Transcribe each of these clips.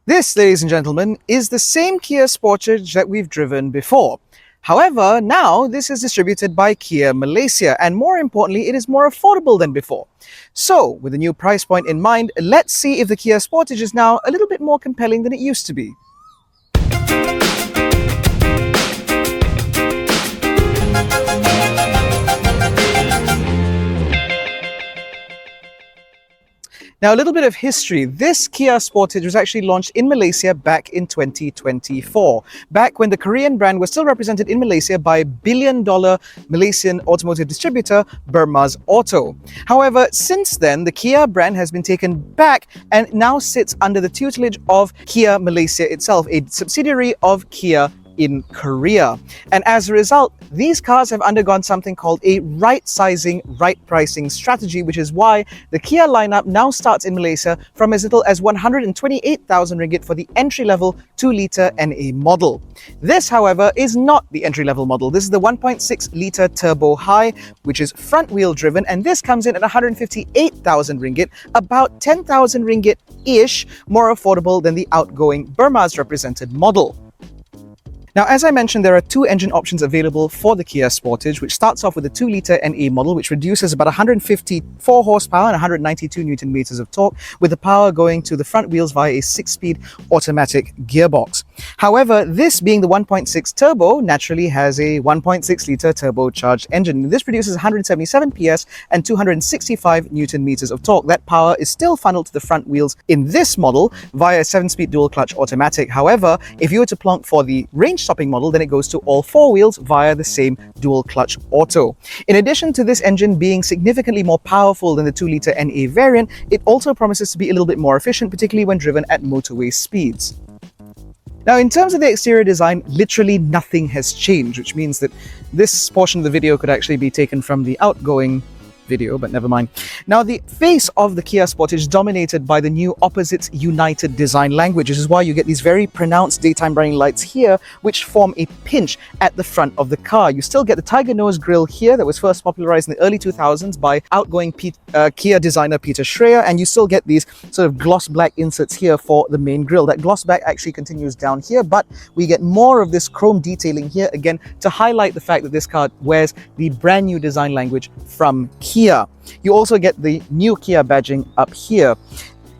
This, ladies and gentlemen, is the same Kia Sportage that we've driven before. However, now this is distributed by Kia Malaysia, and more importantly, it is more affordable than before. So, with the new price point in mind, let's see if the Kia Sportage is now a little bit more compelling than it used to be. Now, a little bit of history. This Kia Sportage was actually launched in Malaysia back in 2024, back when the Korean brand was still represented in Malaysia by billion-dollar Malaysian automotive distributor Bermaz Auto. However, since then, the Kia brand has been taken back and now sits under the tutelage of Kia Malaysia itself, a subsidiary of Kia in Korea. And as a result, these cars have undergone something called a right-sizing, right-pricing strategy, which is why the Kia lineup now starts in Malaysia from as little as 128,000 ringgit for the entry-level 2-litre NA model. This, however, is not the entry-level model. This is the 1.6-litre Turbo High, which is front-wheel driven, and this comes in at 158,000 ringgit, about 10,000 ringgit-ish more affordable than the outgoing Bermaz represented model. Now, as I mentioned, there are two engine options available for the Kia Sportage, which starts off with a 2-litre NA model, which reduces about 154 horsepower and 192 Newton meters of torque, with the power going to the front wheels via a 6-speed automatic gearbox. However, this being the 1.6 turbo, naturally has a 1.6-litre turbocharged engine. This produces 177 PS and 265 Newton meters of torque. That power is still funneled to the front wheels in this model via a 7-speed dual-clutch automatic. However, if you were to plonk for the range-stopping model, then it goes to all four wheels via the same dual-clutch auto. In addition to this engine being significantly more powerful than the 2-litre NA variant, it also promises to be a little bit more efficient, particularly when driven at motorway speeds. Now, in terms of the exterior design, literally nothing has changed, which means that this portion of the video could actually be taken from the outgoing video, but never mind. Now, the face of the Kia Sportage is dominated by the new Opposites United design language. This is why you get these very pronounced daytime running lights here, which form a pinch at the front of the car. You still get the tiger nose grille here that was first popularized in the early 2000s by outgoing Kia designer Peter Schreier, and you still get these sort of gloss black inserts here for the main grille. That gloss black actually continues down here, but we get more of this chrome detailing here, again, to highlight the fact that this car wears the brand new design language from Kia. You also get the new Kia badging up here.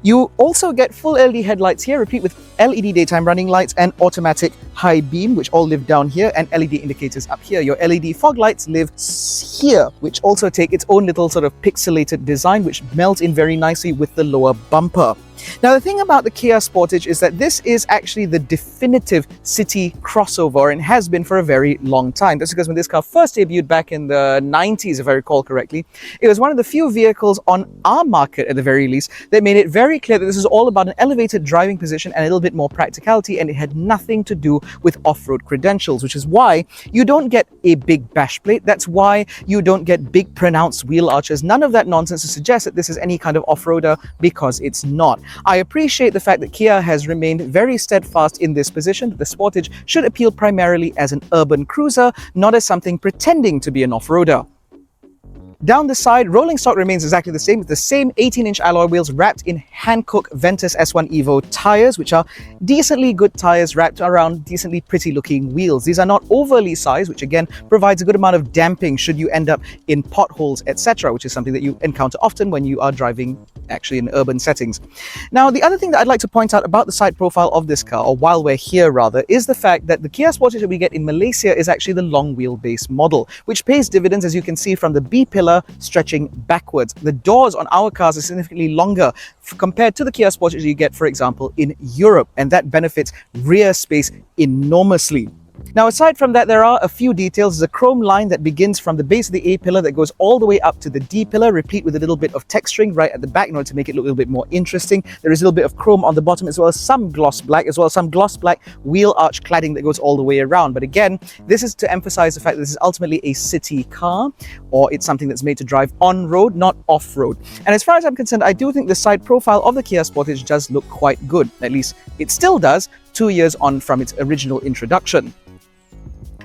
You also get full LED headlights here, replete with LED daytime running lights and automatic high beam, which all live down here, and LED indicators up here. Your LED fog lights live here, which also take its own little sort of pixelated design, which melds in very nicely with the lower bumper. Now, the thing about the Kia Sportage is that this is actually the definitive city crossover and has been for a very long time. That's because when this car first debuted back in the 90s, if I recall correctly, it was one of the few vehicles on our market, at the very least, that made it very clear that this is all about an elevated driving position and a little bit more practicality, and it had nothing to do with off-road credentials, which is why you don't get a big bash plate. That's why you don't get big pronounced wheel arches. None of that nonsense to suggest that this is any kind of off-roader, because it's not. I appreciate the fact that Kia has remained very steadfast in this position, that the Sportage should appeal primarily as an urban cruiser, not as something pretending to be an off-roader. Down the side, rolling stock remains exactly the same, with the same 18-inch alloy wheels wrapped in Hankook Ventus S1 Evo tires, which are decently good tires wrapped around decently pretty-looking wheels. These are not overly sized, which again provides a good amount of damping should you end up in potholes, etc., which is something that you encounter often when you are driving actually in urban settings. Now, the other thing that I'd like to point out about the side profile of this car, or while we're here rather, is the fact that the Kia Sportage that we get in Malaysia is actually the long wheelbase model, which pays dividends, as you can see from the B pillar stretching backwards. The doors on our cars are significantly longer compared to the Kia Sportage you get, for example, in Europe, and that benefits rear space enormously. Now, aside from that, there are a few details. There's a chrome line that begins from the base of the A pillar that goes all the way up to the D pillar, replete with a little bit of texturing right at the back in order to make it look a little bit more interesting. There is a little bit of chrome on the bottom, as well as some gloss black wheel arch cladding that goes all the way around. But again, this is to emphasize the fact that this is ultimately a city car, or it's something that's made to drive on-road, not off-road. And as far as I'm concerned, I do think the side profile of the Kia Sportage does look quite good. At least it still does, 2 years on from its original introduction.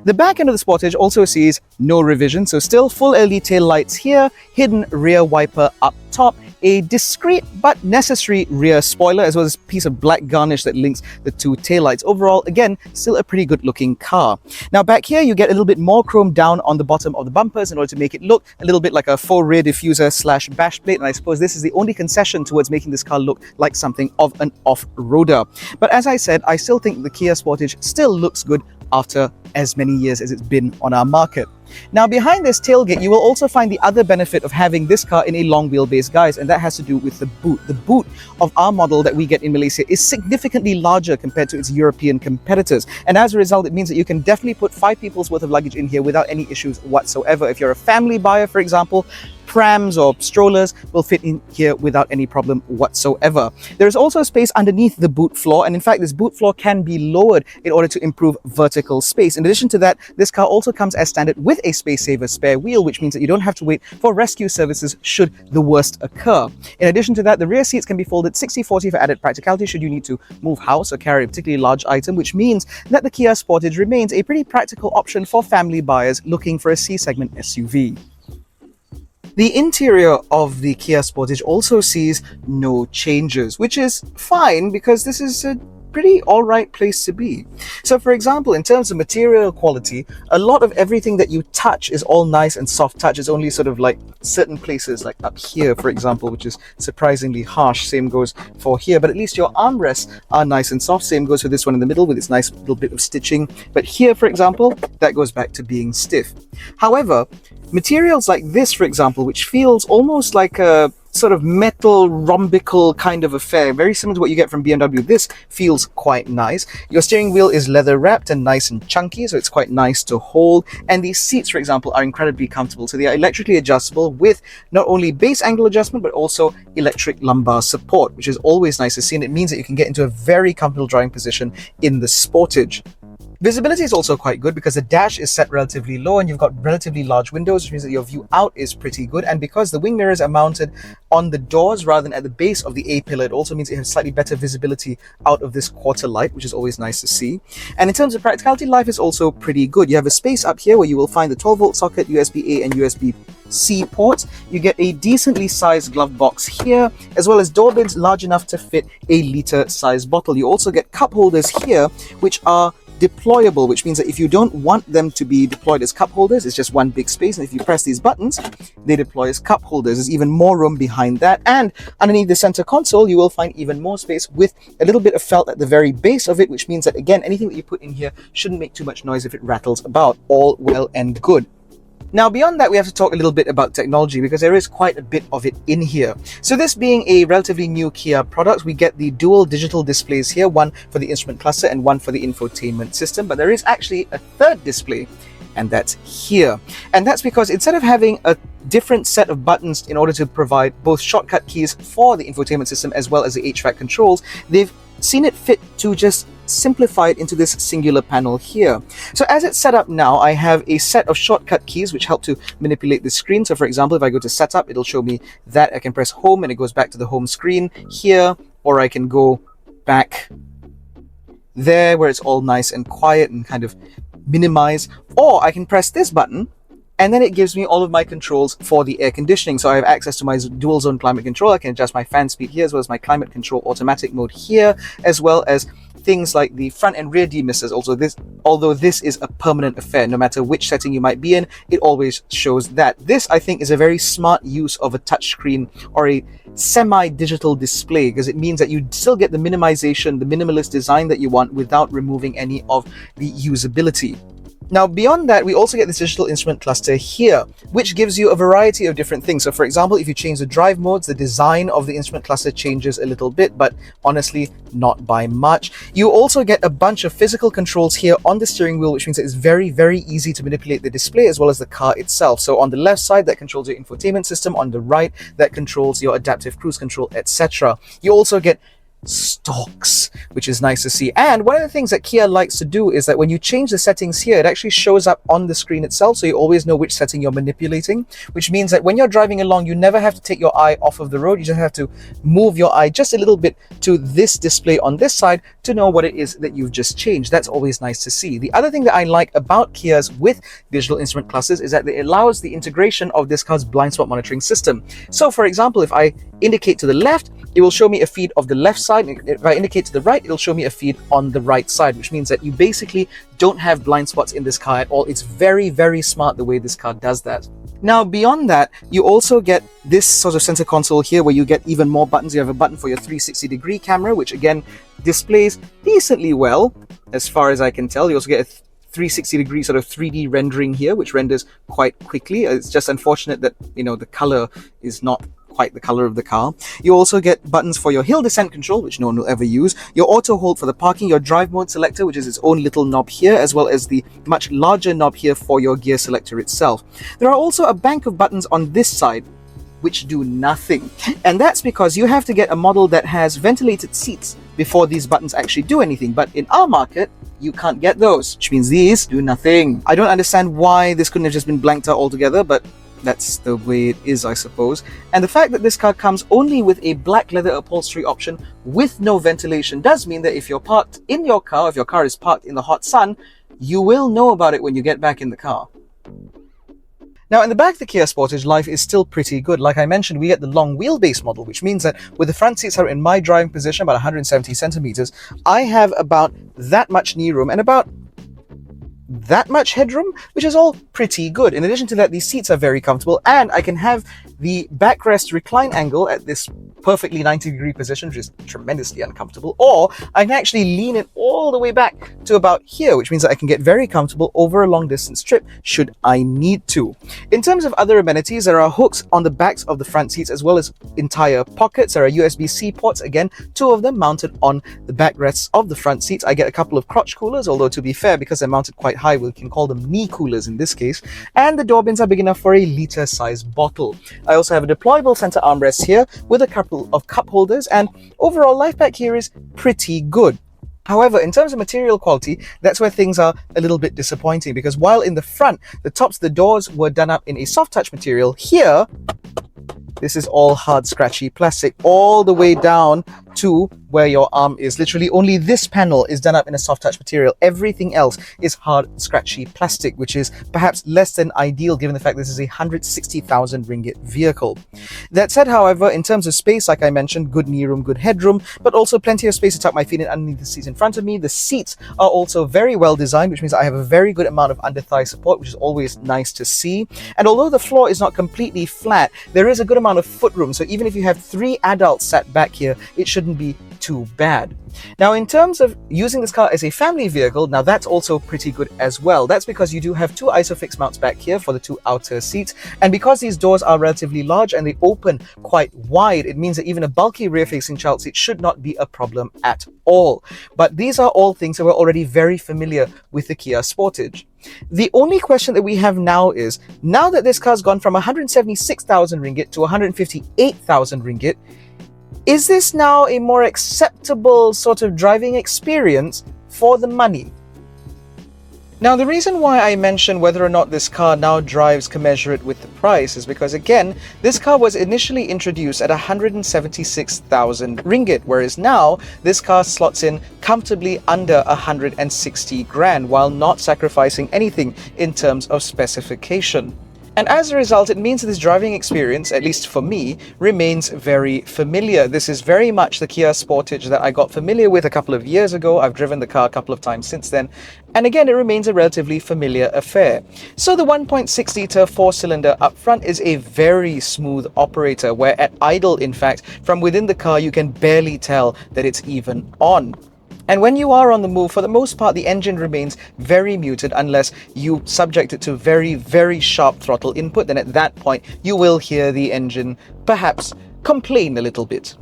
The back end of the Sportage also sees no revision, so still full LED tail lights here, hidden rear wiper up top, a discreet but necessary rear spoiler, as well as a piece of black garnish that links the two taillights. Overall, again, still a pretty good looking car. Now back here, you get a little bit more chrome down on the bottom of the bumpers in order to make it look a little bit like a faux rear diffuser slash bash plate, and I suppose this is the only concession towards making this car look like something of an off-roader. But as I said, I still think the Kia Sportage still looks good after as many years as it's been on our market. Now behind this tailgate, you will also find the other benefit of having this car in a long wheelbase, guys, and that has to do with the boot. The boot of our model that we get in Malaysia is significantly larger compared to its European competitors, and as a result, it means that you can definitely put 5 people's worth of luggage in here without any issues whatsoever. If you're a family buyer, for example, prams or strollers will fit in here without any problem whatsoever. There is also space underneath the boot floor, and in fact this boot floor can be lowered in order to improve vertical space. In addition to that, this car also comes as standard with a space saver spare wheel, which means that you don't have to wait for rescue services should the worst occur. In addition to that, the rear seats can be folded 60-40 for added practicality should you need to move house or carry a particularly large item, which means that the Kia Sportage remains a pretty practical option for family buyers looking for a C-segment SUV. The interior of the Kia Sportage also sees no changes, which is fine because this is a pretty alright place to be. So for example, in terms of material quality, a lot of everything that you touch is all nice and soft touch. It's only sort of like certain places like up here, for example, which is surprisingly harsh. Same goes for here, but at least your armrests are nice and soft. Same goes for this one in the middle with its nice little bit of stitching. But here, for example, that goes back to being stiff. However, materials like this, for example, which feels almost like a sort of metal rhombical kind of affair, very similar to what you get from BMW. This feels quite nice. Your steering wheel is leather wrapped and nice and chunky, so it's quite nice to hold. And these seats, for example, are incredibly comfortable. So they are electrically adjustable with not only base angle adjustment, but also electric lumbar support, which is always nice to see. And it means that you can get into a very comfortable driving position in the Sportage. Visibility is also quite good because the dash is set relatively low and you've got relatively large windows, which means that your view out is pretty good. And because the wing mirrors are mounted on the doors rather than at the base of the A-pillar, it also means you have slightly better visibility out of this quarter light, which is always nice to see. And in terms of practicality, life is also pretty good. You have a space up here where you will find the 12-volt socket, USB-A and USB-C ports. You get a decently sized glove box here, as well as door bins large enough to fit a liter size bottle. You also get cup holders here, which are deployable, which means that if you don't want them to be deployed as cup holders, it's just one big space, and if you press these buttons, they deploy as cup holders. There's even more room behind that, and underneath the center console, you will find even more space with a little bit of felt at the very base of it, which means that, again, anything that you put in here shouldn't make too much noise if it rattles about. All well and good. Now, beyond that, we have to talk a little bit about technology because there is quite a bit of it in here. So this being a relatively new Kia product, we get the dual digital displays here, one for the instrument cluster and one for the infotainment system, but there is actually a third display, and that's here. And that's because instead of having a different set of buttons in order to provide both shortcut keys for the infotainment system as well as the HVAC controls, they've seen it fit to just simplify it into this singular panel here. So as it's set up now, I have a set of shortcut keys which help to manipulate the screen. So for example, if I go to setup, it'll show me that I can press home and it goes back to the home screen here, or I can go back there where it's all nice and quiet and kind of minimize, or I can press this button and then it gives me all of my controls for the air conditioning. So I have access to my dual zone climate control. I can adjust my fan speed here, as well as my climate control automatic mode here, as well as things like the front and rear demisters. Although this is a permanent affair, no matter which setting you might be in, it always shows that. This, I think, is a very smart use of a touchscreen or a semi-digital display, because it means that you still get the minimization, the minimalist design that you want without removing any of the usability. Now, beyond that, we also get this digital instrument cluster here, which gives you a variety of different things. So for example, if you change the drive modes, the design of the instrument cluster changes a little bit, but honestly, not by much. You also get a bunch of physical controls here on the steering wheel, which means that it's very, very easy to manipulate the display as well as the car itself. So on the left side, that controls your infotainment system. On the right, that controls your adaptive cruise control, etc. You also get stalks, which is nice to see. And one of the things that Kia likes to do is that when you change the settings here, it actually shows up on the screen itself, so you always know which setting you're manipulating, which means that when you're driving along, you never have to take your eye off of the road. You just have to move your eye just a little bit to this display on this side to know what it is that you've just changed. That's always nice to see. The other thing that I like about Kias with digital instrument clusters is that it allows the integration of this car's blind spot monitoring system. So for example, if I indicate to the left, it will show me a feed of the left side. If I indicate to the right, it'll show me a feed on the right side, which means that you basically don't have blind spots in this car at all. It's very, very smart the way this car does that. Now, beyond that, you also get this sort of center console here where you get even more buttons. You have a button for your 360-degree camera, which again displays decently well, as far as I can tell. You also get a 360-degree sort of 3D rendering here, which renders quite quickly. It's just unfortunate that, the color is not quite the color of the car. You also get buttons for your hill descent control, which no one will ever use, your auto hold for the parking, your drive mode selector, which is its own little knob here, as well as the much larger knob here for your gear selector itself. There are also a bank of buttons on this side which do nothing, and that's because you have to get a model that has ventilated seats before these buttons actually do anything. But in our market, you can't get those, which means these do nothing. I don't understand why this couldn't have just been blanked out altogether, but that's the way it is, I suppose. And the fact that this car comes only with a black leather upholstery option with no ventilation does mean that if you're parked in your car, if your car is parked in the hot sun, you will know about it when you get back in the car. Now, in the back of the Kia Sportage, life is still pretty good. Like I mentioned, we get the long wheelbase model, which means that with the front seats that are in my driving position, about 170 centimeters, I have about that much knee room and about that much headroom, which is all pretty good. In addition to that, these seats are very comfortable, and I can have the backrest recline angle at this perfectly 90-degree position, which is tremendously uncomfortable, or I can actually lean it all the way back to about here, which means that I can get very comfortable over a long distance trip should I need to. In terms of other amenities, there are hooks on the backs of the front seats as well as entire pockets. There are USB-C ports, again, 2 of them mounted on the backrests of the front seats. I get a couple of crotch coolers, although to be fair, because they're mounted quite high, we can call them knee coolers in this case, and the door bins are big enough for a litre-sized bottle. I also have a deployable center armrest here with a couple of cup holders, and overall life back here is pretty good. However, in terms of material quality, that's where things are a little bit disappointing, because while in the front, the tops of the doors were done up in a soft touch material, here, this is all hard, scratchy plastic all the way down to where your arm is. Literally only this panel is done up in a soft touch material. Everything else is hard, scratchy plastic, which is perhaps less than ideal given the fact this is a 160,000 ringgit vehicle. That said, however, in terms of space, like I mentioned, good knee room, good headroom, but also plenty of space to tuck my feet in underneath the seats in front of me. The seats are also very well designed, which means I have a very good amount of under thigh support, which is always nice to see. And although the floor is not completely flat, there is a good amount of foot room. So even if you have 3 adults sat back here, it shouldn't be too bad. Now, in terms of using this car as a family vehicle, now that's also pretty good as well. That's because you do have 2 ISOFIX mounts back here for the 2 outer seats, and because these doors are relatively large and they open quite wide, it means that even a bulky rear-facing child seat should not be a problem at all. But these are all things that we're already very familiar with the Kia Sportage. The only question that we have now is, now that this car's gone from 176,000 ringgit to 158,000 ringgit, is this now a more acceptable sort of driving experience for the money? Now, the reason why I mention whether or not this car now drives commensurate with the price is because, again, this car was initially introduced at 176,000 ringgit, whereas now this car slots in comfortably under 160 grand while not sacrificing anything in terms of specification. And as a result, it means that this driving experience, at least for me, remains very familiar. This is very much the Kia Sportage that I got familiar with a couple of years ago. I've driven the car a couple of times since then. And again, it remains a relatively familiar affair. So the 1.6-litre 4-cylinder up front is a very smooth operator, where at idle, in fact, from within the car, you can barely tell that it's even on. And when you are on the move, for the most part, the engine remains very muted unless you subject it to very, very sharp throttle input. Then at that point, you will hear the engine perhaps complain a little bit.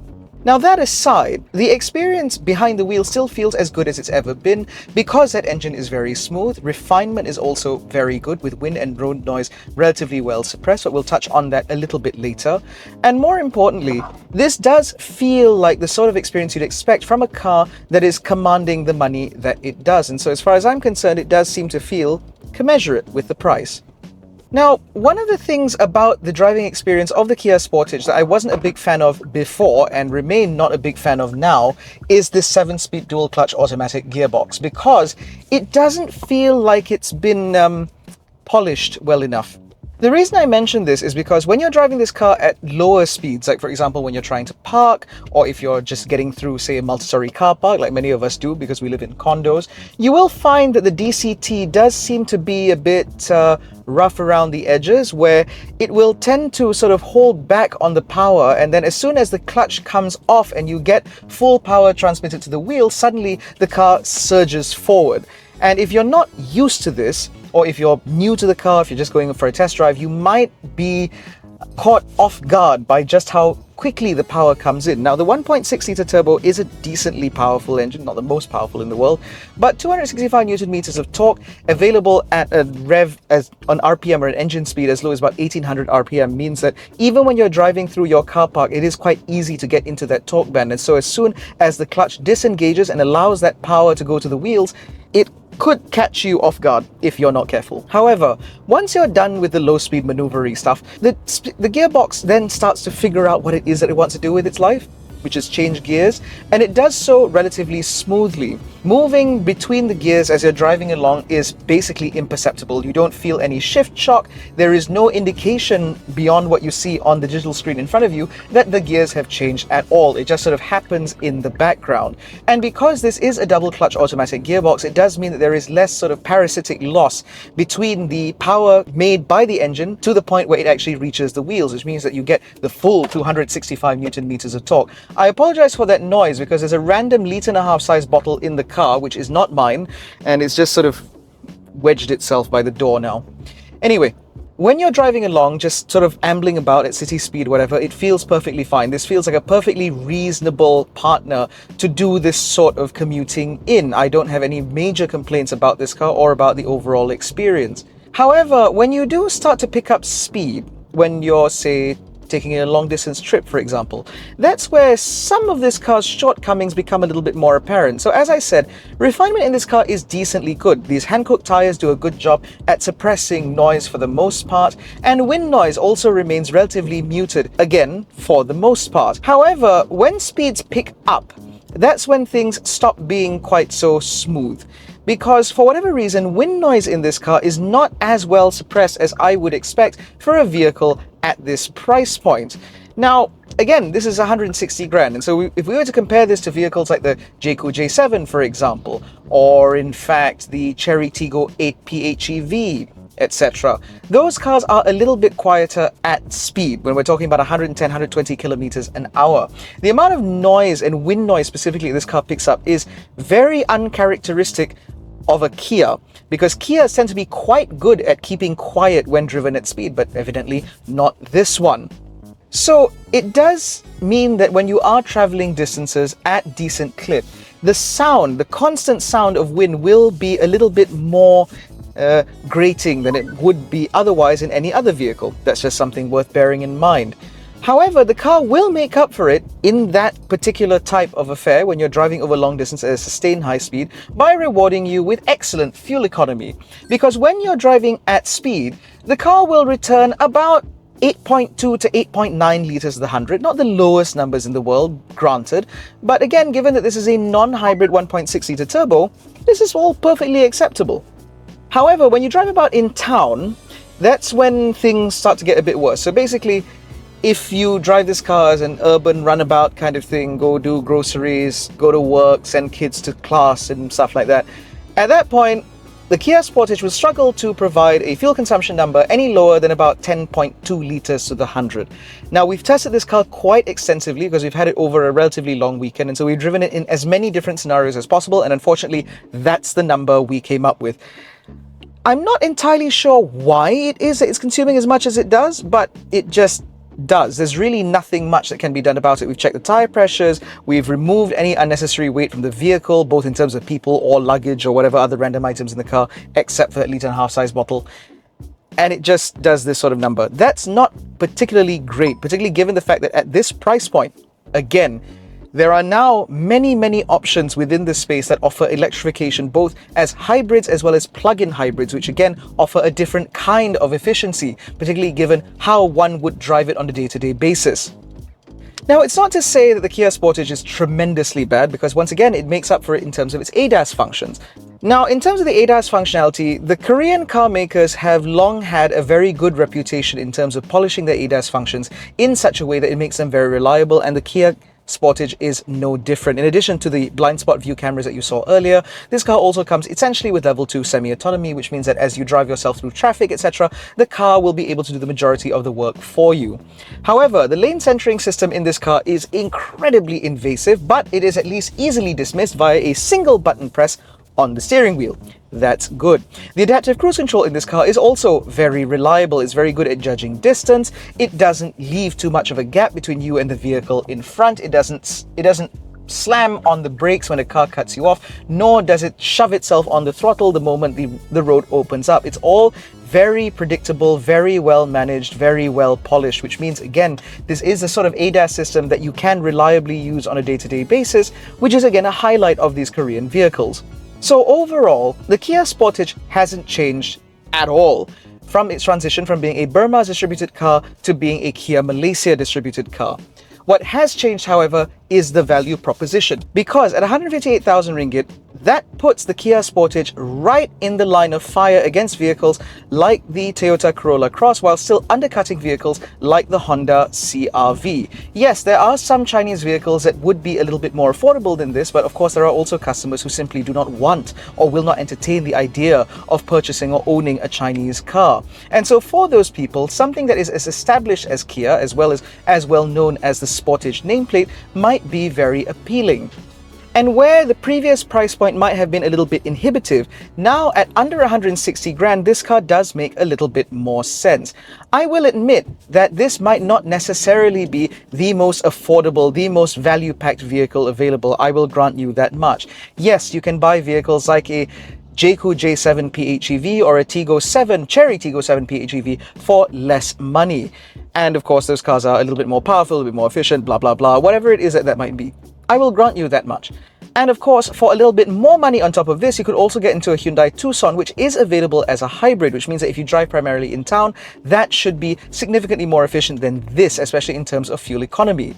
Now that aside, the experience behind the wheel still feels as good as it's ever been because that engine is very smooth. Refinement is also very good with wind and road noise relatively well suppressed, but we'll touch on that a little bit later. And more importantly, this does feel like the sort of experience you'd expect from a car that is commanding the money that it does. And so as far as I'm concerned, it does seem to feel commensurate with the price. Now, one of the things about the driving experience of the Kia Sportage that I wasn't a big fan of before and remain not a big fan of now is this 7-speed dual clutch automatic gearbox, because it doesn't feel like it's been polished well enough. The reason I mention this is because when you're driving this car at lower speeds, like for example when you're trying to park, or if you're just getting through, say, a multi-story car park like many of us do because we live in condos, you will find that the DCT does seem to be a bit rough around the edges, where it will tend to sort of hold back on the power, and then as soon as the clutch comes off and you get full power transmitted to the wheel, suddenly the car surges forward. And if you're not used to this, or if you're new to the car, if you're just going for a test drive, you might be caught off guard by just how quickly the power comes in. Now, the 1.6 litre turbo is a decently powerful engine, not the most powerful in the world, but 265 Newton meters of torque, available at a rev as on RPM or an engine speed as low as about 1800 RPM, means that even when you're driving through your car park, it is quite easy to get into that torque band. And so as soon as the clutch disengages and allows that power to go to the wheels, it could catch you off guard if you're not careful. However, once you're done with the low-speed maneuvery stuff, the gearbox then starts to figure out what it is that it wants to do with its life, which is change gears, and it does so relatively smoothly. Moving between the gears as you're driving along is basically imperceptible. You don't feel any shift shock. There is no indication beyond what you see on the digital screen in front of you that the gears have changed at all. It just sort of happens in the background. And because this is a double clutch automatic gearbox, it does mean that there is less sort of parasitic loss between the power made by the engine to the point where it actually reaches the wheels, which means that you get the full 265 Newton meters of torque. I apologize for that noise because there's a random 1.5 litre size bottle in the car, which is not mine, and it's just sort of wedged itself by the door now. Anyway, when you're driving along, just sort of ambling about at city speed, whatever, it feels perfectly fine. This feels like a perfectly reasonable partner to do this sort of commuting in. I don't have any major complaints about this car or about the overall experience. However, when you do start to pick up speed, when you're, say, taking a long distance trip, for example, that's where some of this car's shortcomings become a little bit more apparent. So as I said, refinement in this car is decently good. These hand-cooked tires do a good job at suppressing noise for the most part, and wind noise also remains relatively muted, again, for the most part. However, when speeds pick up, that's when things stop being quite so smooth. Because for whatever reason, wind noise in this car is not as well suppressed as I would expect for a vehicle at this price point. Now, again, this is 160 grand, and so if we were to compare this to vehicles like the Jayco J7, for example, or in fact the Chery Tiggo 8 PHEV, etc., those cars are a little bit quieter at speed when we're talking about 110, 120 kilometers an hour. The amount of noise and wind noise specifically this car picks up is very uncharacteristic of a Kia, because Kias tend to be quite good at keeping quiet when driven at speed, but evidently not this one. So it does mean that when you are traveling distances at decent clip, the sound, the constant sound of wind will be a little bit more grating than it would be otherwise in any other vehicle. That's just something worth bearing in mind. However, the car will make up for it in that particular type of affair when you're driving over long distance at a sustained high speed by rewarding you with excellent fuel economy. Because when you're driving at speed, the car will return about 8.2 to 8.9 litres to the 100, not the lowest numbers in the world, granted, but again, given that this is a non-hybrid 1.6 litre turbo, this is all perfectly acceptable. However, when you drive about in town, that's when things start to get a bit worse. So basically, if you drive this car as an urban runabout kind of thing, go do groceries, go to work, send kids to class and stuff like that, at that point, the Kia Sportage will struggle to provide a fuel consumption number any lower than about 10.2 litres to the 100. Now, we've tested this car quite extensively because we've had it over a relatively long weekend, and so we've driven it in as many different scenarios as possible, and unfortunately, that's the number we came up with. I'm not entirely sure why it is that it's consuming as much as it does, but it just does. There's really nothing much that can be done about it. We've checked the tire pressures, we've removed any unnecessary weight from the vehicle, both in terms of people or luggage or whatever other random items in the car, except for that 1.5-litre size bottle. And it just does this sort of number. That's not particularly great, particularly given the fact that at this price point, again, there are now many options within this space that offer electrification, both as hybrids as well as plug-in hybrids, which again offer a different kind of efficiency, particularly given how one would drive it on a day-to-day basis. Now, it's not to say that the Kia Sportage is tremendously bad, because once again, it makes up for it in terms of its ADAS functions. Now, in terms of the ADAS functionality, the Korean car makers have long had a very good reputation in terms of polishing their ADAS functions in such a way that it makes them very reliable, and the Kia Sportage is no different. In addition to the blind spot view cameras that you saw earlier, this car also comes essentially with level 2 semi-autonomy, which means that as you drive yourself through traffic, etc., the car will be able to do the majority of the work for you. However, the lane centering system in this car is incredibly invasive, but it is at least easily dismissed via a single button press on the steering wheel. That's good. The adaptive cruise control in this car is also very reliable. It's very good at judging distance. It doesn't leave too much of a gap between you and the vehicle in front. It doesn't slam on the brakes when a car cuts you off, nor does it shove itself on the throttle the moment the road opens up. It's all very predictable, very well managed, very well polished, which means, again, this is a sort of ADAS system that you can reliably use on a day-to-day basis, which is again a highlight of these Korean vehicles. So overall, the Kia Sportage hasn't changed at all from its transition from being a Burma distributed car to being a Kia Malaysia distributed car. What has changed, however, is the value proposition, because at 158,000 ringgit, that puts the Kia Sportage right in the line of fire against vehicles like the Toyota Corolla Cross, while still undercutting vehicles like the Honda CR-V. Yes, there are some Chinese vehicles that would be a little bit more affordable than this, but of course there are also customers who simply do not want or will not entertain the idea of purchasing or owning a Chinese car. And so for those people, something that is as established as Kia, as well as well known as the Sportage nameplate, might be very appealing. And where the previous price point might have been a little bit inhibitive, now at under 160 grand, this car does make a little bit more sense. I will admit that this might not necessarily be the most affordable, the most value-packed vehicle available. I will grant you that much. Yes, you can buy vehicles like a Jayco J7 PHEV or a Cherry Tiggo 7 PHEV for less money. And of course, those cars are a little bit more powerful, a little bit more efficient, blah, blah, blah, whatever it is that might be. I will grant you that much. And of course, for a little bit more money on top of this, you could also get into a Hyundai Tucson, which is available as a hybrid, which means that if you drive primarily in town, that should be significantly more efficient than this, especially in terms of fuel economy.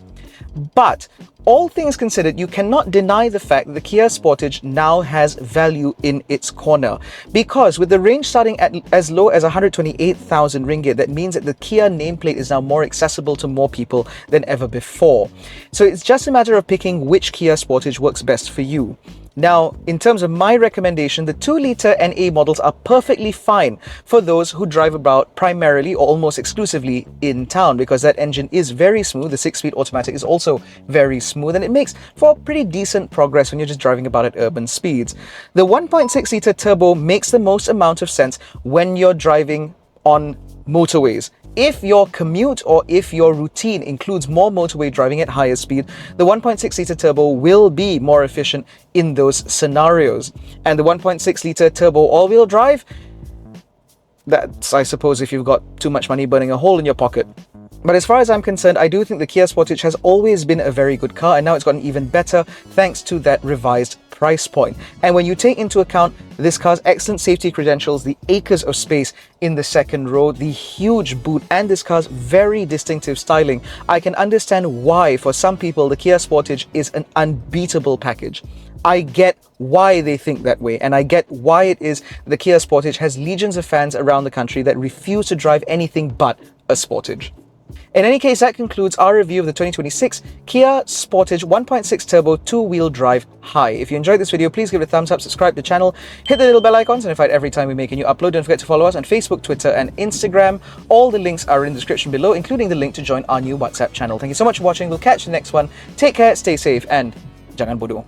But all things considered, you cannot deny the fact that the Kia Sportage now has value in its corner, because with the range starting at as low as 128,000 ringgit, that means that the Kia nameplate is now more accessible to more people than ever before. So it's just a matter of picking which Kia Sportage works best for you. Now, in terms of my recommendation, the 2-litre NA models are perfectly fine for those who drive about primarily or almost exclusively in town, because that engine is very smooth. The 6-speed automatic is also very smooth, and it makes for pretty decent progress when you're just driving about at urban speeds. The 1.6-litre turbo makes the most amount of sense when you're driving on motorways. If your commute or if your routine includes more motorway driving at higher speed, the 1.6-litre turbo will be more efficient in those scenarios. And the 1.6-litre turbo all-wheel drive, that's, I suppose, if you've got too much money burning a hole in your pocket. But as far as I'm concerned, I do think the Kia Sportage has always been a very good car, and now it's gotten even better thanks to that revised price point. And when you take into account this car's excellent safety credentials, the acres of space in the second row, the huge boot, and this car's very distinctive styling, I can understand why for some people the Kia Sportage is an unbeatable package. I get why they think that way, and I get why it is the Kia Sportage has legions of fans around the country that refuse to drive anything but a Sportage. In any case, that concludes our review of the 2026 Kia Sportage 1.6 Turbo 2-wheel drive high. If you enjoyed this video, please give it a thumbs up, subscribe to the channel, hit the little bell icon so notified every time we make a new upload. Don't forget to follow us on Facebook, Twitter, and Instagram. All the links are in the description below, including the link to join our new WhatsApp channel. Thank you so much for watching. We'll catch you in the next one. Take care, stay safe, and jangan bodoh.